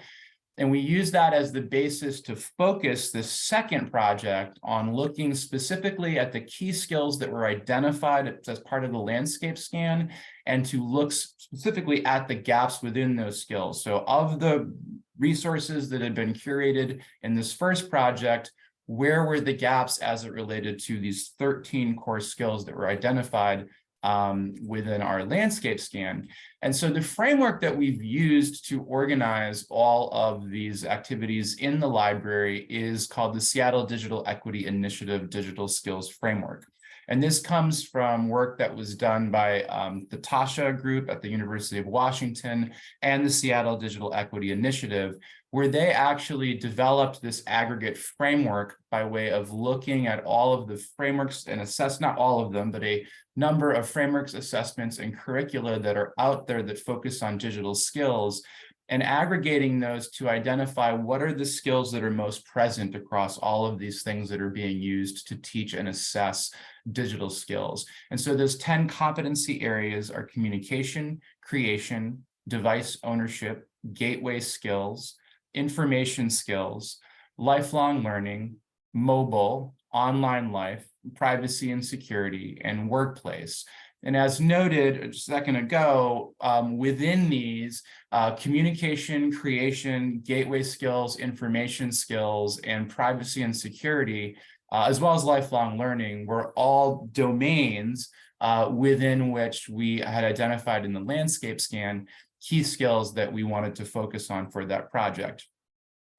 And we use that as the basis to focus this second project on looking specifically at the key skills that were identified as part of the landscape scan, and to look specifically at the gaps within those skills. So of the resources that had been curated in this first project, where were the gaps as it related to these 13 core skills that were identified within our landscape scan? And so the framework that we've used to organize all of these activities in the library is called the Seattle Digital Equity Initiative Digital Skills Framework. And this comes from work that was done by the Tasha group at the University of Washington and the Seattle Digital Equity Initiative, where they actually developed this aggregate framework by way of looking at all of the frameworks and assess, not all of them, but a number of frameworks, assessments, and curricula that are out there that focus on digital skills, and aggregating those to identify what are the skills that are most present across all of these things that are being used to teach and assess digital skills. And so those 10 competency areas are communication, creation, device ownership, gateway skills, information skills, lifelong learning, mobile, online life, privacy and security, and workplace. And as noted a second ago, within these, communication, creation, gateway skills, information skills, and privacy and security, as well as lifelong learning, were all domains within which we had identified in the landscape scan key skills that we wanted to focus on for that project.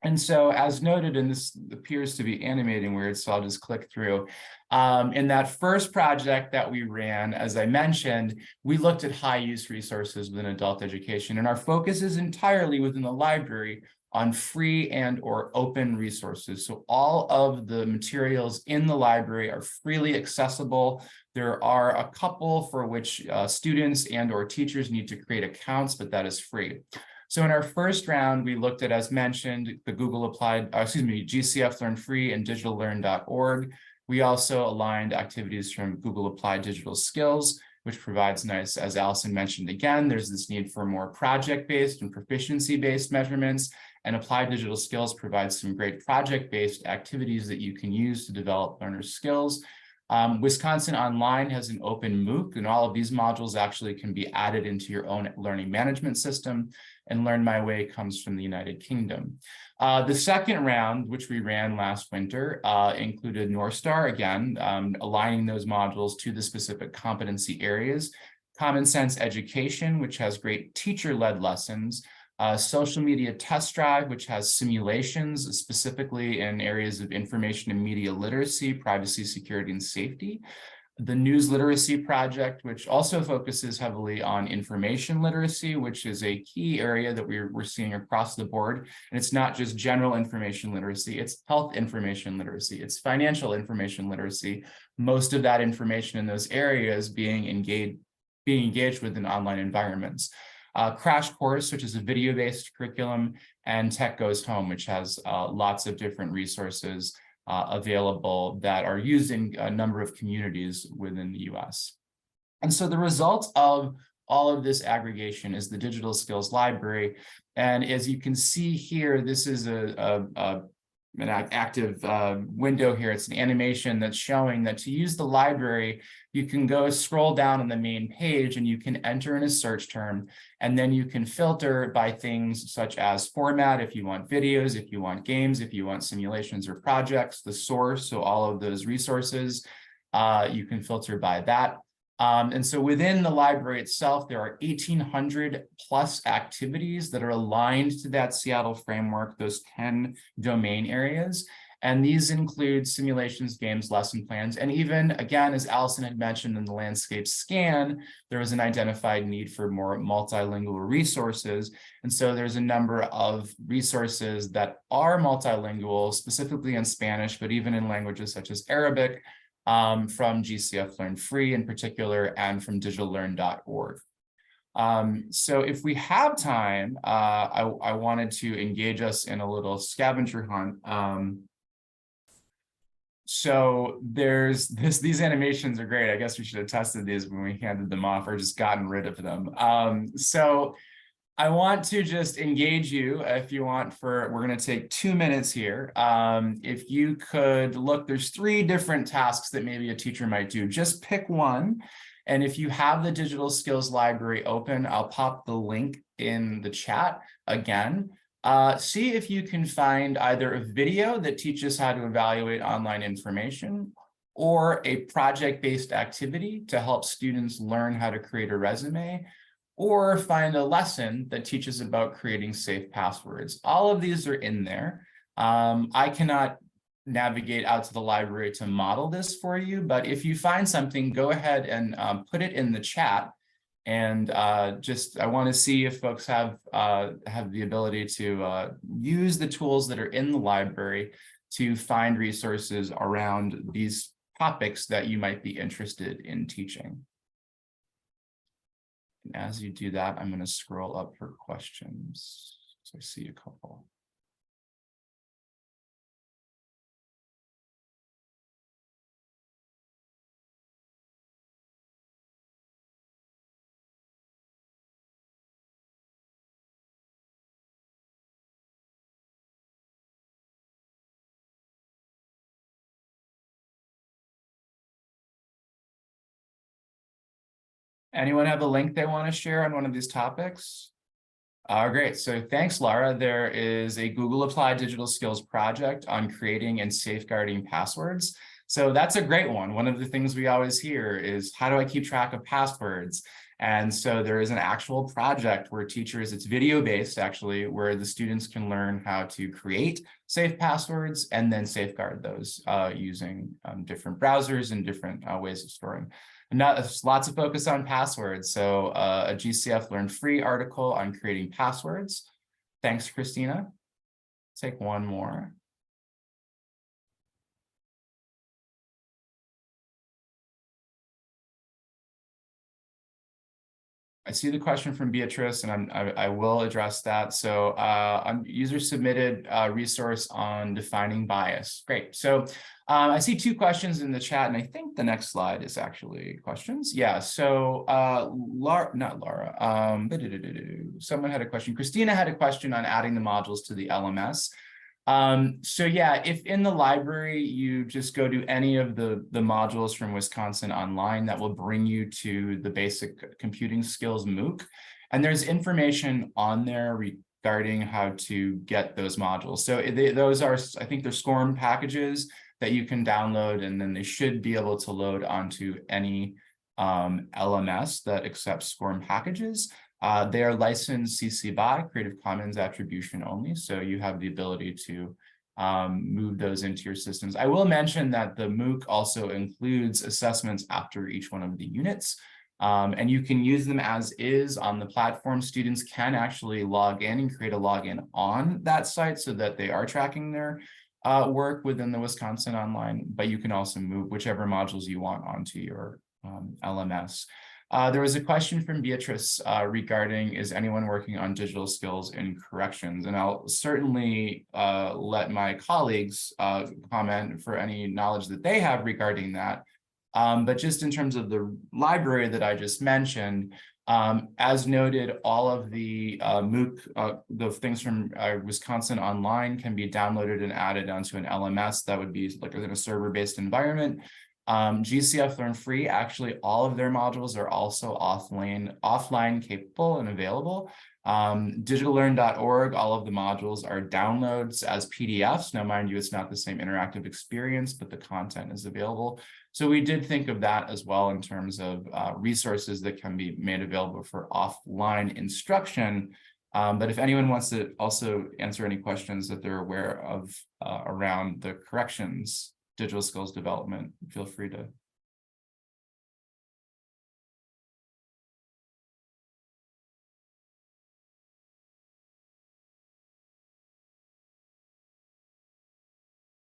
And so, as noted, and this appears to be animating weird, so I'll just click through. In that first project that we ran, as I mentioned, we looked at high use resources within adult education, and our focus is entirely within the library on free and or open resources. So all of the materials in the library are freely accessible. There are a couple for which students and or teachers need to create accounts, but that is free. So in our first round, we looked at, as mentioned, the GCF Learn Free and digitallearn.org. We also aligned activities from Google Applied Digital Skills, which provides nice, as Allison mentioned again, there's this need for more project-based and proficiency-based measurements, and Applied Digital Skills provides some great project-based activities that you can use to develop learners' skills. Wisconsin Online has an open MOOC, and all of these modules actually can be added into your own learning management system. And Learn My Way comes from the United Kingdom. The second round, which we ran last winter, included North Star, again, aligning those modules to the specific competency areas. Common Sense Education, which has great teacher-led lessons. Social Media Test Drive, which has simulations, specifically in areas of information and media literacy, privacy, security, and safety. The News Literacy Project, which also focuses heavily on information literacy, which is a key area that we're seeing across the board. And it's not just general information literacy, it's health information literacy, it's financial information literacy. Most of that information in those areas being being engaged with in online environments. Crash Course, which is a video-based curriculum, and Tech Goes Home, which has lots of different resources available that are used in a number of communities within the US. And so the result of all of this aggregation is the Digital Skills Library. And as you can see here, this is an active window here. It's an animation that's showing that to use the library, you can go scroll down on the main page and you can enter in a search term, and then you can filter by things such as format, if you want videos, if you want games, if you want simulations or projects, the source, so all of those resources, you can filter by that. And so within the library itself, there are 1,800 plus activities that are aligned to that Seattle framework, those 10 domain areas. And these include simulations, games, lesson plans, and even, again, as Allison had mentioned in the landscape scan, there was an identified need for more multilingual resources. And so there's a number of resources that are multilingual, specifically in Spanish, but even in languages such as Arabic, from GCF Learn Free in particular, and from digitallearn.org. So if we have time, I wanted to engage us in a little scavenger hunt. So there's these animations are great. I guess we should have tested these when we handed them off or just gotten rid of them. So I want to just engage you, if you want, we're going to take 2 minutes here. If you could look, there's 3 different tasks that maybe a teacher might do. Just pick one. And if you have the Digital Skills Library open, I'll pop the link in the chat again. See if you can find either a video that teaches how to evaluate online information, or a project-based activity to help students learn how to create a resume, or find a lesson that teaches about creating safe passwords. All of these are in there. I cannot navigate out to the library to model this for you, but if you find something, go ahead and put it in the chat. And I want to see if folks have the ability to use the tools that are in the library to find resources around these topics that you might be interested in teaching. And as you do that, I'm going to scroll up for questions. So I see a couple. Anyone have a link they want to share on one of these topics? Great. So thanks, Laura. There is a Google Applied Digital Skills project on creating and safeguarding passwords. So that's a great one. One of the things we always hear is, how do I keep track of passwords? And so there is an actual project where teachers, it's video-based actually, where the students can learn how to create safe passwords and then safeguard those using different browsers and different ways of storing. Lots of focus on passwords. So a GCF Learn Free article on creating passwords. Thanks, Christina. Take one more. I see the question from Beatrice, and I will address that. So user submitted a resource on defining bias. Great. So I see 2 questions in the chat, and I think the next slide is actually questions. Yeah. So someone had a question. Christina had a question on adding the modules to the LMS. So yeah, if in the library you just go to any of the modules from Wisconsin Online, that will bring you to the basic computing skills MOOC. And there's information on there regarding how to get those modules. So those are, I think they're SCORM packages that you can download, and then they should be able to load onto any LMS that accepts SCORM packages. They are licensed CC BY, Creative Commons attribution only, so you have the ability to move those into your systems. I will mention that the MOOC also includes assessments after each one of the units, and you can use them as is on the platform. Students can actually log in and create a login on that site so that they are tracking their work within the Wisconsin Online, but you can also move whichever modules you want onto your LMS. There was a question from Beatrice regarding, is anyone working on digital skills in corrections? And I'll certainly let my colleagues comment for any knowledge that they have regarding that. But just in terms of the library that I just mentioned, as noted, all of the MOOC, the things from Wisconsin Online can be downloaded and added onto an LMS that would be like in a server-based environment. GCF Learn Free, actually all of their modules are also offline capable and available. Digitallearn.org, all of the modules are downloads as PDFs. Now, mind you, it's not the same interactive experience, but the content is available. So we did think of that as well in terms of resources that can be made available for offline instruction. But if anyone wants to also answer any questions that they're aware of around the corrections digital skills development, feel free to.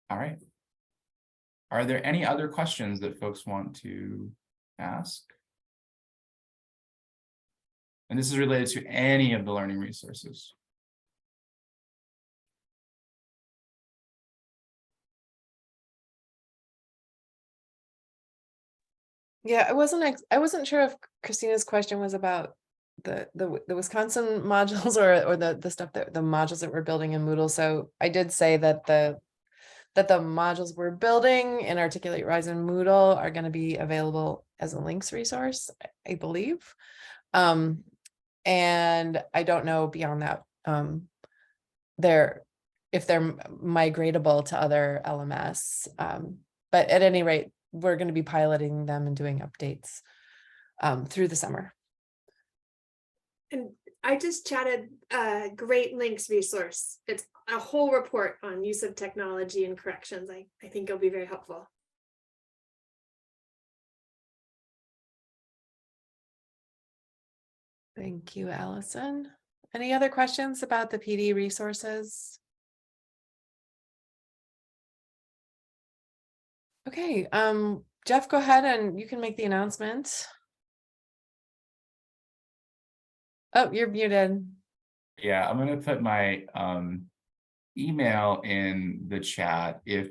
All right. Are there any other questions that folks want to ask? And this is related to any of the learning resources. Yeah, I wasn't sure if Christina's question was about the Wisconsin modules or the stuff that the modules that we're building in Moodle. So I did say that the modules we're building in Articulate Rise in Moodle are going to be available as a links resource, I believe. And I don't know beyond that if they're migratable to other LMS. But at any rate, we're going to be piloting them and doing updates through the summer. And I just chatted a great links resource. It's a whole report on use of technology and corrections. I think it'll be very helpful. Thank you, Allison. Any other questions about the PD resources? Okay, Jeff, go ahead and you can make the announcement. Oh, you're muted. Yeah, I'm going to put my email in the chat. If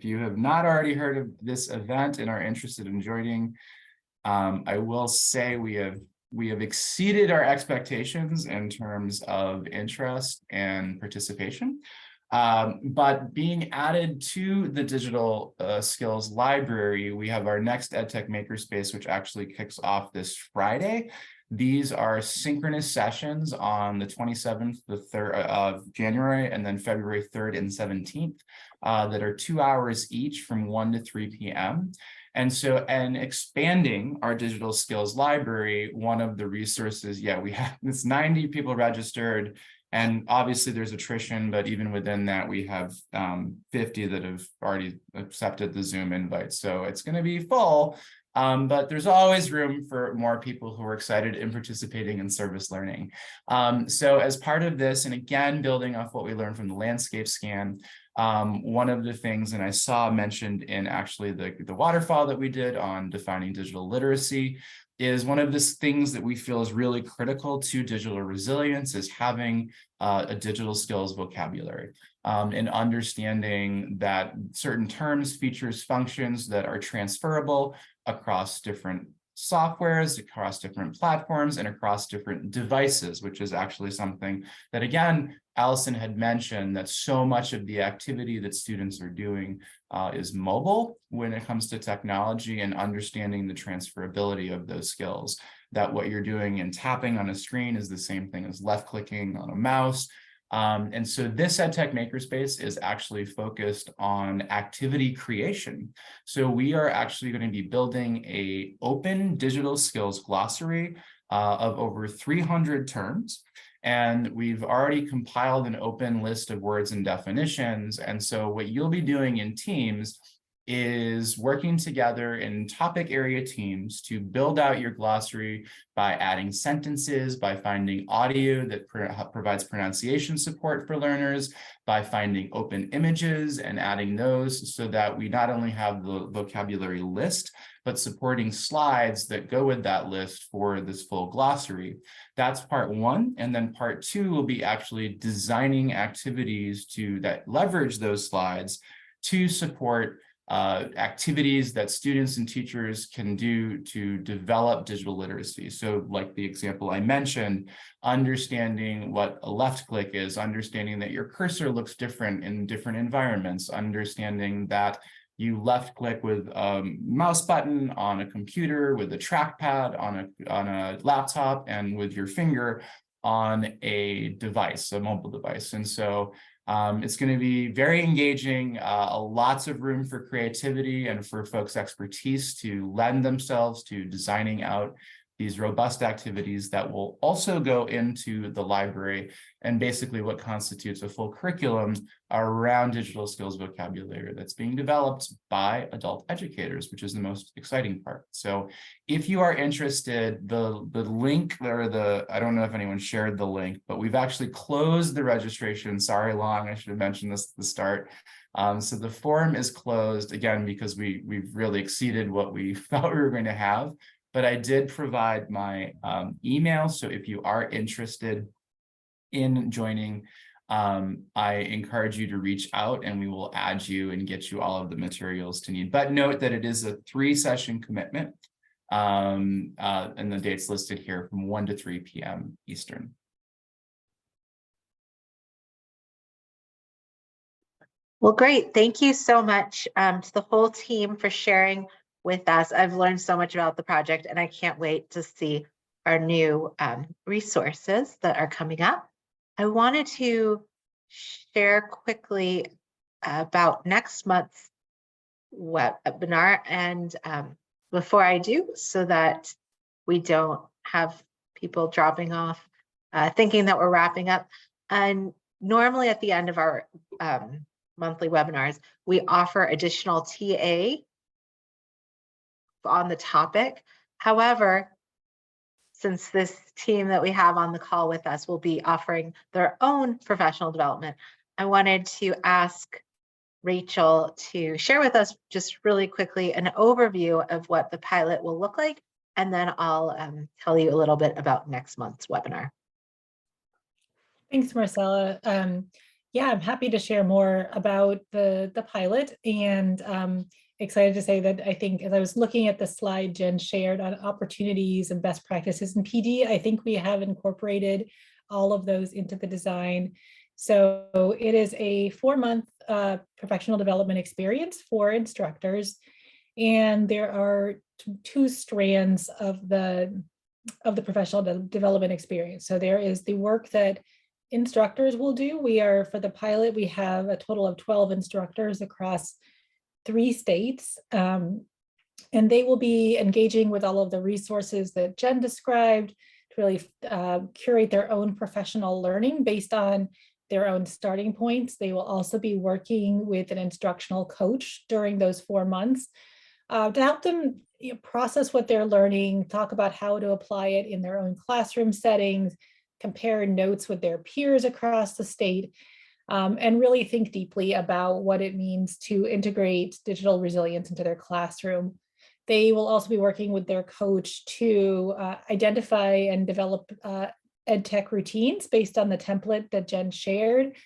you have not already heard of this event and are interested in joining, I will say we have exceeded our expectations in terms of interest and participation. But being added to the digital skills library, we have our next EdTech Maker Space, which actually kicks off this Friday. These are synchronous sessions on the 27th, the 3rd of January, and then February 3rd and 17th that are 2 hours each from 1 to 3 p.m. And so, and expanding our digital skills library, one of the resources, we have this 90 people registered, and obviously there's attrition, but even within that, we have 50 that have already accepted the Zoom invite. So it's going to be full. But there's always room for more people who are excited in participating in service learning. So as part of this, and again, building off what we learned from the landscape scan, one of the things, and I saw mentioned in actually the waterfall that we did on defining digital literacy, is one of the things that we feel is really critical to digital resilience is having a digital skills vocabulary. And understanding that certain terms, features, functions that are transferable across different softwares, across different platforms, and across different devices, which is actually something that, again, Allison had mentioned that so much of the activity that students are doing is mobile when it comes to technology, and understanding the transferability of those skills, that what you're doing and tapping on a screen is the same thing as left clicking on a mouse. And so this EdTech Makerspace is actually focused on activity creation. So we are actually going to be building an open digital skills glossary of over 300 terms. And we've already compiled an open list of words and definitions. And so what you'll be doing in teams is working together in topic area teams to build out your glossary by adding sentences, by finding audio that provides pronunciation support for learners, by finding open images and adding those so that we not only have the vocabulary list, but supporting slides that go with that list for this full glossary. That's part one. And then part two will be actually designing activities that leverage those slides to support activities that students and teachers can do to develop digital literacy. So like the example I mentioned, understanding what a left click is, understanding that your cursor looks different in different environments, understanding that you left click with a mouse button on a computer, with a trackpad on a laptop, and with your finger on a device, a mobile device. And so it's going to be very engaging, lots of room for creativity and for folks' expertise to lend themselves to designing out these robust activities that will also go into the library and basically what constitutes a full curriculum around digital skills vocabulary that's being developed by adult educators, which is the most exciting part. So if you are interested, the link or I don't know if anyone shared the link, but we've actually closed the registration. Sorry, Long, I should have mentioned this at the start. So the forum is closed again, because we've really exceeded what we thought we were going to have. But I did provide my email. So if you are interested in joining, I encourage you to reach out and we will add you and get you all of the materials to need. But note that it is a 3-session commitment, and the dates listed here from 1 to 3 p.m. Eastern. Well, great. Thank you so much to the whole team for sharing with us. I've learned so much about the project and I can't wait to see our new resources that are coming up. I wanted to share quickly about next month's webinar, and before I do, so that we don't have people dropping off thinking that we're wrapping up. And normally at the end of our monthly webinars, we offer additional TA on the topic. However, since this team that we have on the call with us will be offering their own professional development, I wanted to ask Rachel to share with us just really quickly an overview of what the pilot will look like, and then I'll tell you a little bit about next month's webinar. Thanks, Marcella. Yeah, I'm happy to share more about the pilot, and excited to say that I think as I was looking at the slide Jen shared on opportunities and best practices in PD, I think we have incorporated all of those into the design. So it is a 4-month professional development experience for instructors, and there are 2 strands of the professional development experience. So there is the work that instructors will do. For the pilot, we have a total of 12 instructors across 3 states, and they will be engaging with all of the resources that Jen described to really curate their own professional learning based on their own starting points. They will also be working with an instructional coach during those 4 months to help them process what they're learning, talk about how to apply it in their own classroom settings, compare notes with their peers across the state, and really think deeply about what it means to integrate digital resilience into their classroom. They will also be working with their coach to identify and develop EdTech routines based on the template that Jen shared,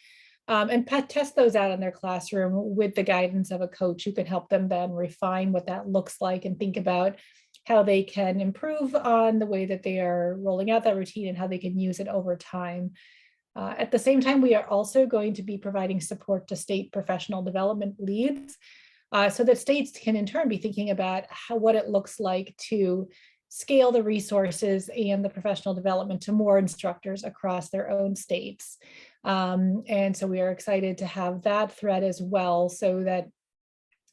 and test those out in their classroom with the guidance of a coach who can help them then refine what that looks like and think about how they can improve on the way that they are rolling out that routine and how they can use it over time. At the same time, we are also going to be providing support to state professional development leads so that states can in turn be thinking about what it looks like to scale the resources and the professional development to more instructors across their own states. And so we are excited to have that thread as well, so that,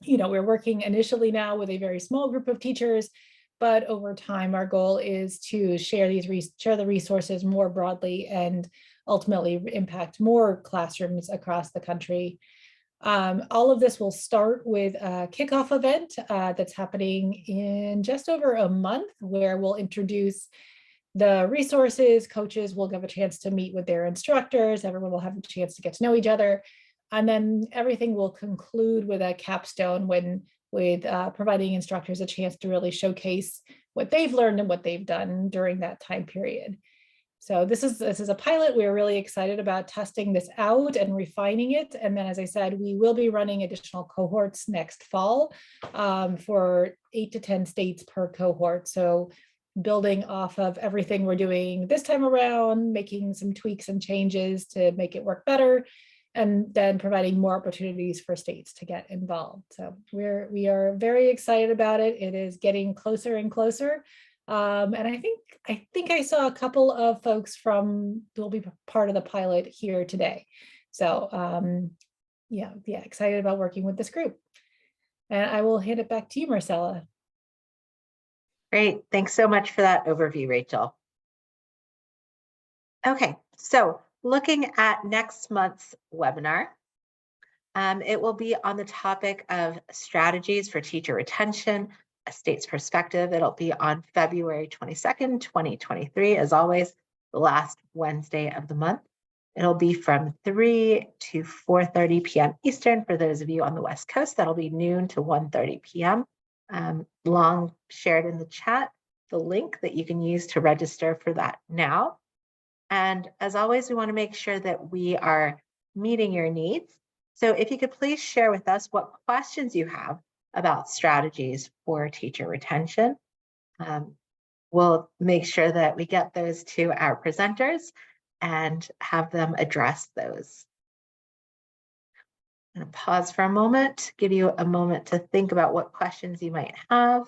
we're working initially now with a very small group of teachers, but over time, our goal is to share the resources more broadly and ultimately impact more classrooms across the country. All of this will start with a kickoff event that's happening in just over a month, where we'll introduce the resources. Coaches will give a chance to meet with their instructors. Everyone will have a chance to get to know each other. And then everything will conclude with a capstone with providing instructors a chance to really showcase what they've learned and what they've done during that time period. So this is a pilot. We're really excited about testing this out and refining it. And then, as I said, we will be running additional cohorts next fall for 8 to 10 states per cohort. So building off of everything we're doing this time around, making some tweaks and changes to make it work better, and then providing more opportunities for states to get involved. So we are very excited about it. It is getting closer and closer. And I think I saw a couple of folks who will be part of the pilot here today. So yeah, excited about working with this group. And I will hand it back to you, Marcella. Great. Thanks so much for that overview, Rachel. Okay, so looking at next month's webinar, it will be on the topic of strategies for teacher retention, a state's perspective. It'll be on February 22nd, 2023, as always, the last Wednesday of the month. It'll be from 3 to 4:30 p.m. Eastern. For those of you on the West Coast, that'll be noon to 1:30 p.m. Long shared in the chat the link that you can use to register for that now. And as always, we want to make sure that we are meeting your needs. So if you could please share with us what questions you have about strategies for teacher retention. We'll make sure that we get those to our presenters and have them address those. I'm going to pause for a moment, give you a moment to think about what questions you might have.